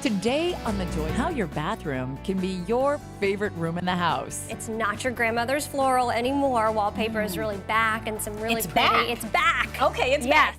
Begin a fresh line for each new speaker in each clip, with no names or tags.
Today on The Joy, how your bathroom can be your favorite room in the house.
It's not your grandmother's floral anymore. Wallpaper is really back and some really pretty.
Back.
It's back.
Okay, it's
yes.
back.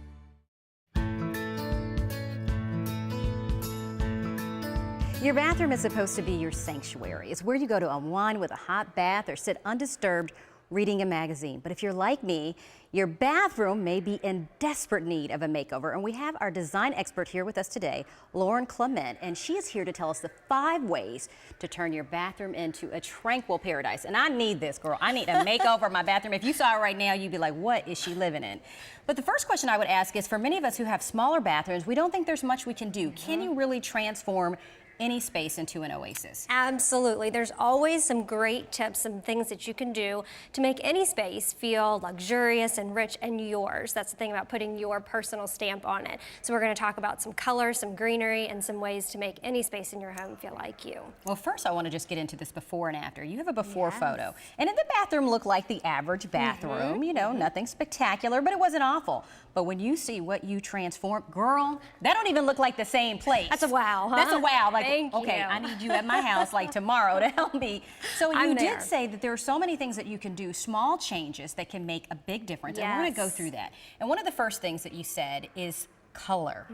Your bathroom is supposed to be your sanctuary. It's where you go to unwind with a hot bath or sit undisturbed reading a magazine. But if you're like me, your bathroom may be in desperate need of a makeover. And we have our design expert here with us today, Clement, and she is here to tell us the 5 ways to turn your bathroom into a tranquil paradise. And I need this, girl. I need a makeover of my bathroom. If you saw it right now, you'd be like, what is she living in? But the first question I would ask is, for many of us who have smaller bathrooms, we don't think there's much we can do. Can you really transform any space into an oasis?
Absolutely. There's always some great tips, some things that you can do to make any space feel luxurious and rich and yours. That's the thing about putting your personal stamp on it. So we're going to talk about some color, some greenery, and some ways to make any space in your home feel like you.
Well, first I want to just get into this before and after. You have a before photo, and in the bathroom looked like the average bathroom, you know, nothing spectacular, but it wasn't awful. But when you see what you transformed, girl, that don't even look like the same place.
That's a wow, huh?
That's a wow. Like,
Thank
okay,
you.
I need you at my house like tomorrow to help me. So you
I'm
did
there.
say that there are so many things that you can do, small changes that can make a big difference. And we're going to go through that. And one of the first things that you said is color.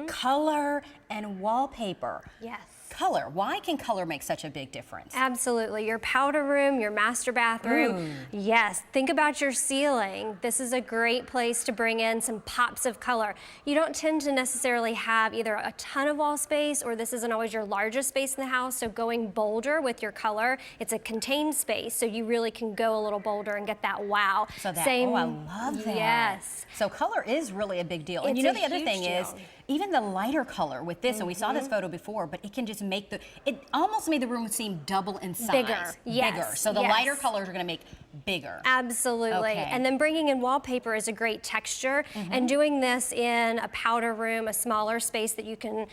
Color and wallpaper.
Yes.
Color. Why can color make such a big difference?
Absolutely. Your powder room, your master bathroom. Yes. Think about your ceiling. This is a great place to bring in some pops of color. You don't tend to necessarily have either a ton of wall space, or this isn't always your largest space in the house. So going bolder with your color, it's a contained space, so you really can go a little bolder and get that wow.
So that,
Same,
oh, I love that.
Yes.
So color is really a big deal. And
It's
you know
a
the other
huge
thing is,
deal.
even the lighter color with this, and we saw this photo before, but it can just make it almost made the room seem double in size.
Bigger, yes,
Bigger. So the
yes.
lighter colors are gonna make bigger.
Absolutely.
Okay.
And then bringing in wallpaper is a great texture, and doing this in a powder room, a smaller space that you can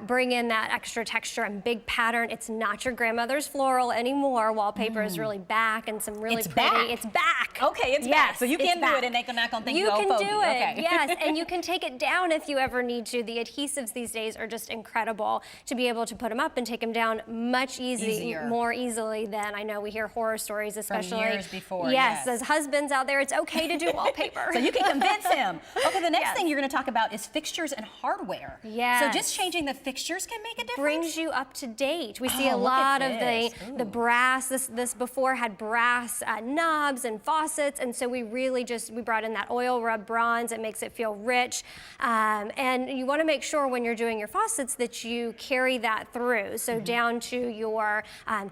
bring in that extra texture and big pattern. It's not your grandmother's floral anymore. Wallpaper is really back and some really
It's
pretty.
back.
It's back.
Okay, it's back. So you
it's
can do
back.
it and they're not gonna think
you
you
can
old
do
fogey.
it.
Okay.
Yes, and you can take it down if you ever need to. The adhesives these days are just incredible to be able to put them up and take them down much
Easier.
more easily than, I know we hear horror stories, especially
years before,
Yes,
yes.
as husbands out there, it's okay to do wallpaper.
So you can convince him. Okay, the next
Yes.
thing you're going to talk about is fixtures and hardware.
Yes.
So just changing the fixtures can make a difference?
Brings you up to date. We see a
Oh, look
lot
at
of
this.
the brass. This before had brass knobs and faucets, and so we brought in that oil rub bronze. It makes it feel rich, and you want to make sure when you're doing your faucets that you carry that through. So down to your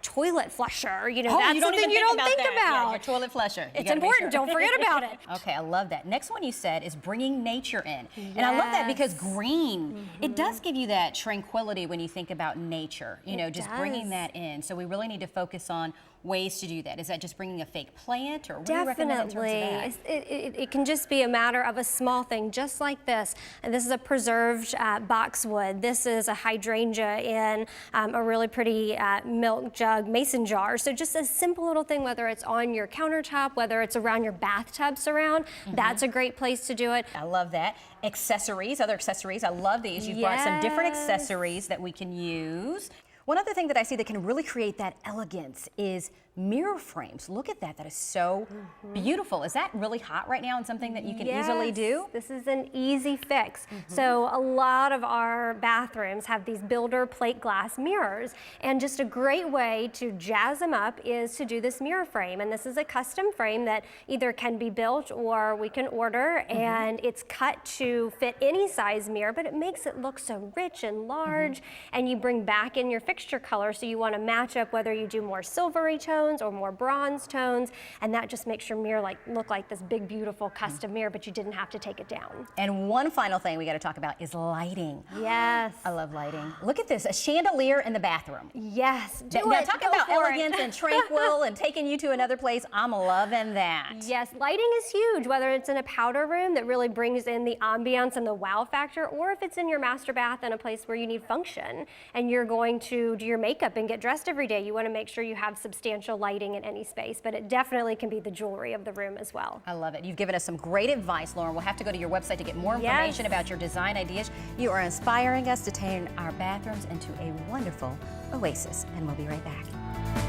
toilet flusher. You know, that's something you don't think
Yeah,
about.
your toilet flusher. You
It's
gotta make
important.
sure.
Don't forget about it.
Okay, I love that. Next one you said is bringing nature in. And I love that because green, it does give you that tranquility when you think about nature, you know, just bringing
does.
that in. So we really need to focus on ways to do that. Is that just bringing a fake plant, or what do you recommend in terms of that?
It can just be a matter of a small thing, just like this. And this is a preserved boxwood. This is a hydrangea in a really pretty milk jug mason jar. So just a simple little thing, whether it's on your countertop, whether it's around your bathtub surround, that's a great place to do it.
I love that. Accessories, other accessories. I love these. You've brought some different accessories that we can use. One other thing that I see that can really create that elegance is mirror frames. Look at that. That is so beautiful. Is that really hot right now and something that you can easily do?
This is an easy fix. So a lot of our bathrooms have these builder plate glass mirrors, and just a great way to jazz them up is to do this mirror frame. And this is a custom frame that either can be built or we can order, and it's cut to fit any size mirror, but it makes it look so rich and large, and you bring back in your fixture color, so you want to match up whether you do more silvery tones or more bronze tones, and that just makes your mirror look like this big, beautiful custom mirror, but you didn't have to take it down.
And one final thing we got to talk about is lighting.
Yes.
I love lighting. Look at this, a chandelier in the bathroom.
Yes.
Now talk about elegance and tranquil and taking you to another place. I'm loving that.
Yes, lighting is huge, whether it's in a powder room that really brings in the ambiance and the wow factor, or if it's in your master bath in a place where you need function and you're going to to do your makeup and get dressed every day, you want to make sure you have substantial lighting in any space, but it definitely can be the jewelry of the room as well.
I love it. You've given us some great advice, Lauren. We'll have to go to your website to get more information about your design ideas. You are inspiring us to turn our bathrooms into a wonderful oasis, and we'll be right back.